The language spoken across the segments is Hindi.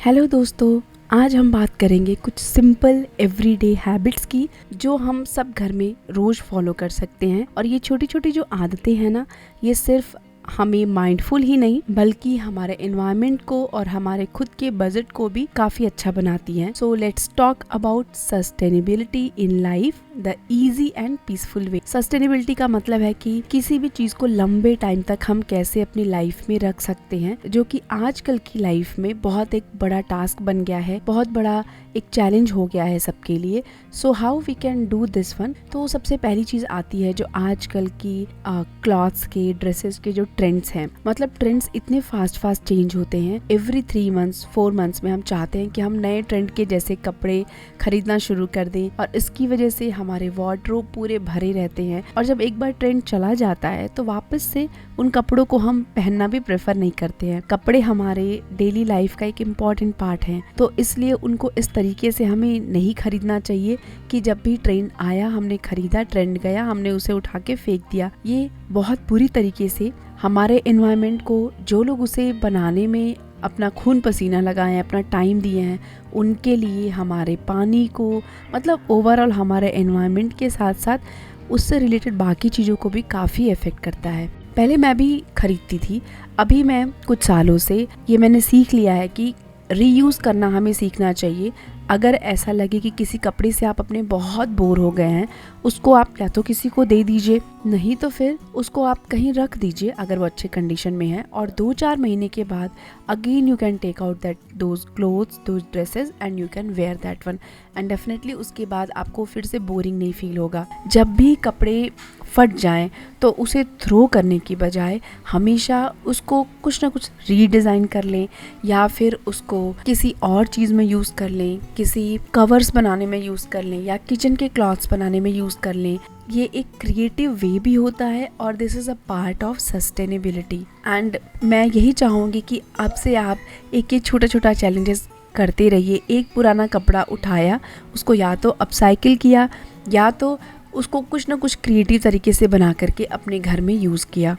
हेलो दोस्तों, आज हम बात करेंगे कुछ सिंपल एवरीडे हैबिट्स की जो हम सब घर में रोज फॉलो कर सकते हैं। और ये छोटी छोटी जो आदतें हैं ना, ये सिर्फ हमें माइंडफुल ही नहीं बल्कि हमारे एनवायरनमेंट को और हमारे खुद के बजट को भी काफी अच्छा बनाती हैं। So let's talk about sustainability in life the easy and peaceful way. Sustainability का मतलब है कि किसी भी चीज को लंबे टाइम तक हम कैसे अपनी लाइफ में रख सकते हैं, जो कि आजकल की लाइफ में बहुत एक बड़ा टास्क बन गया है, बहुत बड़ा एक चैलेंज हो गया है सबके लिए। So how we can do this one. तो सबसे पहली चीज आती है जो आजकल की क्लॉथ्स के, ड्रेसेस के जो ट्रेंड्स हैं। मतलब ट्रेंड्स इतने फास्ट चेंज होते हैं। एवरी 3 मंथ्स 4 मंथ्स में हम चाहते हैं कि हम नए ट्रेंड के जैसे कपड़े खरीदना शुरू कर दें, और इसकी वजह से हमारे वार्डरोब पूरे भरे रहते हैं। और जब एक बार ट्रेंड चला जाता है तो वापस से उन कपड़ों को हम पहनना भी प्रेफर नहीं करते हैं। कपड़े हमारे डेली लाइफ का एक इम्पॉर्टेंट पार्ट है, तो इसलिए उनको इस तरीके से हमें नहीं खरीदना चाहिए कि जब भी ट्रेंड आया हमने खरीदा, ट्रेंड गया हमने उसे उठा के फेंक दिया। ये बहुत बुरी तरीके से हमारे एनवायरनमेंट को, जो लोग उसे बनाने में अपना खून पसीना लगाए, अपना टाइम दिए हैं, उनके लिए, हमारे पानी को, मतलब ओवरऑल हमारे एनवायरनमेंट के साथ साथ उससे रिलेटेड बाकी चीज़ों को भी काफ़ी इफ़ेक्ट करता है। पहले मैं भी खरीदती थी, अभी मैं कुछ सालों से ये मैंने सीख लिया है कि रीयूज़ करना हमें सीखना चाहिए। अगर ऐसा लगे कि किसी कपड़े से आप अपने बहुत बोर हो गए हैं, उसको आप या तो किसी को दे दीजिए, नहीं तो फिर उसको आप कहीं रख दीजिए अगर वो अच्छे कंडीशन में है। और 2-4 महीने के बाद again you can take out that those clothes, those dresses and you can wear that one, and definitely उसके बाद आपको फिर से बोरिंग नहीं फील होगा। जब भी कपड़े फट जाएं तो उसे थ्रो करने की बजाय हमेशा उसको कुछ ना कुछ रीडिज़ाइन कर लें, या फिर उसको किसी और चीज़ में यूज़ कर लें, किसी कवर्स बनाने में यूज़ कर लें, या किचन के क्लॉथ्स बनाने में यूज़ कर लें। ये एक क्रिएटिव वे भी होता है और this is a part of sustainability. And मैं यही चाहूँगी कि अब से आप एक छोटा छोटा चैलेंजेस करते रहिए। एक पुराना कपड़ा उठाया, उसको या तो अपसाइकिल किया, या तो उसको कुछ ना कुछ क्रिएटिव तरीके से बना करके अपने घर में यूज़ किया।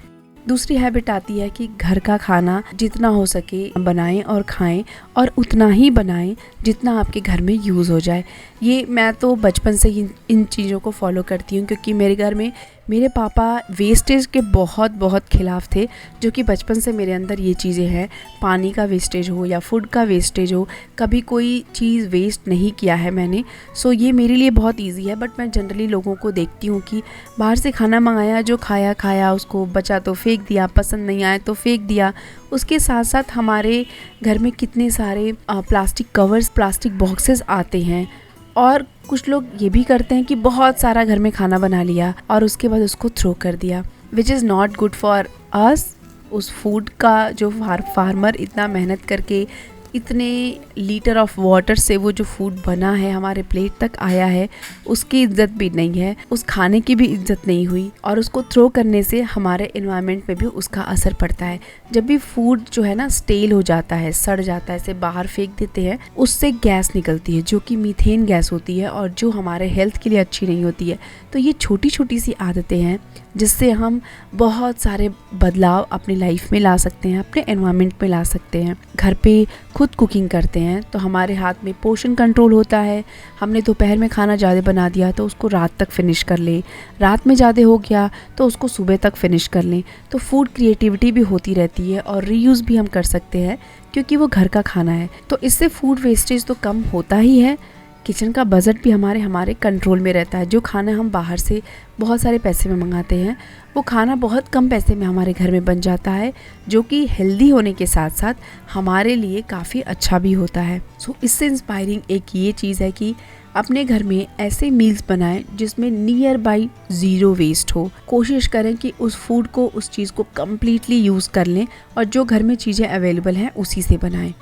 दूसरी हैबिट आती है कि घर का खाना जितना हो सके बनाएं और खाएं, और उतना ही बनाएं जितना आपके घर में यूज़ हो जाए। ये मैं तो बचपन से ही इन चीज़ों को फॉलो करती हूँ, क्योंकि मेरे घर में मेरे पापा वेस्टेज के बहुत खिलाफ थे, जो कि बचपन से मेरे अंदर ये चीज़ें हैं। पानी का वेस्टेज हो या फूड का वेस्टेज हो, कभी कोई चीज़ वेस्ट नहीं किया है मैंने। सो ये मेरे लिए बहुत इजी है। बट मैं जनरली लोगों को देखती हूँ कि बाहर से खाना मंगाया, जो खाया, उसको बचा तो फेंक दिया, पसंद नहीं आया तो फेंक दिया। उसके साथ साथ हमारे घर में कितने सारे प्लास्टिक कवर्स, प्लास्टिक बॉक्सेस आते हैं, और कुछ लोग ये भी करते हैं कि बहुत सारा घर में खाना बना लिया और उसके बाद उसको थ्रो कर दिया, which is not good for us. उस फूड का जो फार्मर इतना मेहनत करके, इतने लीटर ऑफ वाटर से वो जो फूड बना है, हमारे प्लेट तक आया है, उसकी इज्जत भी नहीं है, उस खाने की भी इज्जत नहीं हुई, और उसको थ्रो करने से हमारे एनवायरनमेंट पे भी उसका असर पड़ता है। जब भी फूड जो है ना स्टेल हो जाता है, सड़ जाता है, इसे बाहर फेंक देते हैं, उससे गैस निकलती है जो कि मीथेन गैस होती है, और जो हमारे हेल्थ के लिए अच्छी नहीं होती है। तो ये छोटी छोटी सी आदतें हैं जिससे हम बहुत सारे बदलाव अपनी लाइफ में ला सकते हैं, अपने एनवायरनमेंट में ला सकते हैं। घर पे खुद कुकिंग करते हैं तो हमारे हाथ में पोर्शन कंट्रोल होता है। हमने दोपहर में खाना ज़्यादा बना दिया तो उसको रात तक फिनिश कर लें, रात में ज़्यादा हो गया तो उसको सुबह तक फिनिश कर लें। तो फूड क्रिएटिविटी भी होती रहती है, और रीयूज़ भी हम कर सकते हैं क्योंकि वो घर का खाना है। तो इससे फूड वेस्टेज तो कम होता ही है, किचन का बजट भी हमारे कंट्रोल में रहता है। जो खाना हम बाहर से बहुत सारे पैसे में मंगाते हैं, वो खाना बहुत कम पैसे में हमारे घर में बन जाता है, जो कि हेल्दी होने के साथ साथ हमारे लिए काफ़ी अच्छा भी होता है। सो इससे इंस्पायरिंग एक ये चीज़ है कि अपने घर में ऐसे मील्स बनाएं जिसमें नियर बाई ज़ीरो वेस्ट हो। कोशिश करें कि उस फूड को, उस चीज़ को कम्प्लीटली यूज़ कर लें, और जो घर में चीज़ें अवेलेबल हैं उसी से बनाएं।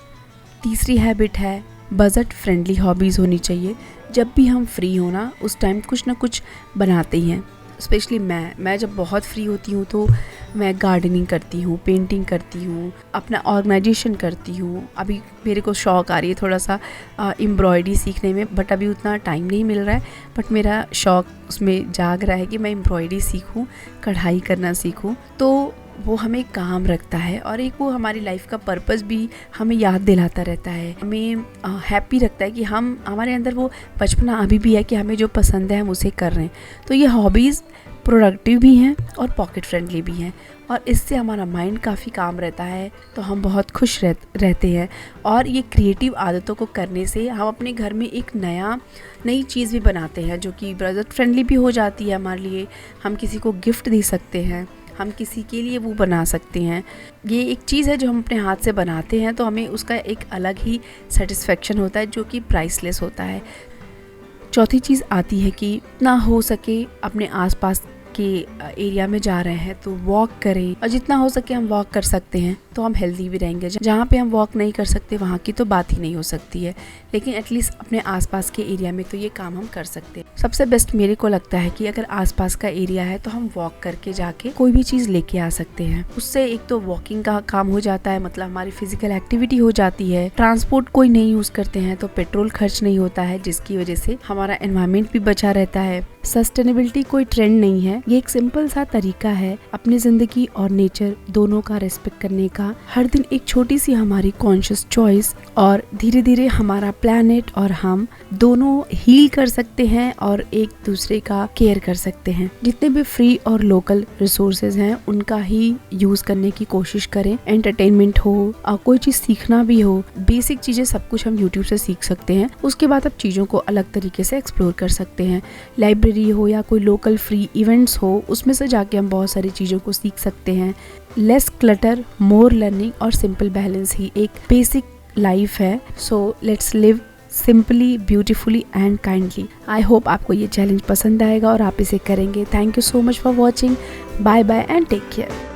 तीसरी हैबिट है बजट फ्रेंडली हॉबीज़ होनी चाहिए। जब भी हम फ्री हो ना, उस टाइम कुछ ना कुछ बनाते ही हैं। स्पेशली मैं जब बहुत फ्री होती हूँ तो मैं गार्डनिंग करती हूँ, पेंटिंग करती हूँ, अपना ऑर्गेनाइजेशन करती हूँ। अभी मेरे को शौक़ आ रही है थोड़ा सा एम्ब्रॉयडरी सीखने में, बट अभी उतना टाइम नहीं मिल रहा है। बट मेरा शौक़ उसमें जाग रहा है कि मैं एम्ब्रॉयडरी सीखूँ, कढ़ाई करना सीखूँ। तो वो हमें काम रखता है और एक वो हमारी लाइफ का पर्पस भी हमें याद दिलाता रहता है, हमें हैप्पी रखता है कि हम हमारे अंदर वो बचपना अभी भी है कि हमें जो पसंद है हम उसे कर रहे हैं। तो ये हॉबीज़ प्रोडक्टिव भी हैं और पॉकेट फ्रेंडली भी हैं और इससे हमारा माइंड काफ़ी काम रहता है, तो हम बहुत खुश रहते हैं। और ये क्रिएटिव आदतों को करने से हम अपने घर में एक नई चीज़ भी बनाते हैं जो कि बजट फ्रेंडली भी हो जाती है हमारे लिए। हम किसी को गिफ्ट दे सकते हैं, हम किसी के लिए वो बना सकते हैं। ये एक चीज़ है जो हम अपने हाथ से बनाते हैं तो हमें उसका एक अलग ही सेटिस्फेक्शन होता है जो कि प्राइसलेस होता है। चौथी चीज़ आती है कि ना हो सके अपने आसपास के एरिया में जा रहे हैं तो वॉक करें, और जितना हो सके हम वॉक कर सकते हैं तो हम हेल्दी भी रहेंगे। जहाँ पे हम वॉक नहीं कर सकते वहाँ की तो बात ही नहीं हो सकती है, लेकिन एटलीस्ट अपने आसपास के एरिया में तो ये काम हम कर सकते हैं। सबसे बेस्ट मेरे को लगता है कि अगर आसपास का एरिया है तो हम वॉक करके जाके कोई भी चीज़ लेके आ सकते हैं। उससे एक तो वॉकिंग का काम हो जाता है, मतलब हमारी फिजिकल एक्टिविटी हो जाती है। ट्रांसपोर्ट कोई नहीं यूज़ करते हैं तो पेट्रोल खर्च नहीं होता है, जिसकी वजह से हमारा एनवायरनमेंट भी बचा रहता है। सस्टेनेबिलिटी कोई ट्रेंड नहीं है, ये एक सिंपल सा तरीका है अपनी जिंदगी और नेचर दोनों का रिस्पेक्ट करने का। हर दिन एक छोटी सी हमारी कॉन्शियस चॉइस और धीरे धीरे हमारा प्लैनेट और हम दोनों हील कर सकते हैं और एक दूसरे का केयर कर सकते हैं। जितने भी फ्री और लोकल रिसोर्सेज हैं उनका ही यूज करने की कोशिश करें। एंटरटेनमेंट हो, कोई चीज सीखना भी हो, बेसिक चीजें सब कुछ हम यूट्यूब से सीख सकते हैं। उसके बाद आप चीजों को अलग तरीके से एक्सप्लोर कर सकते हैं। लाइब्रेरी हो या कोई लोकल फ्री इवेंट्स हो, उसमें से जाके हम बहुत सारी चीज़ों को सीख सकते हैं। लेस क्लटर, मोर लर्निंग और सिंपल बैलेंस ही एक बेसिक लाइफ है। So let's live simply, beautifully and kindly. I hope आपको ये चैलेंज पसंद आएगा और आप इसे करेंगे। Thank you so much for watching. Bye bye and take care.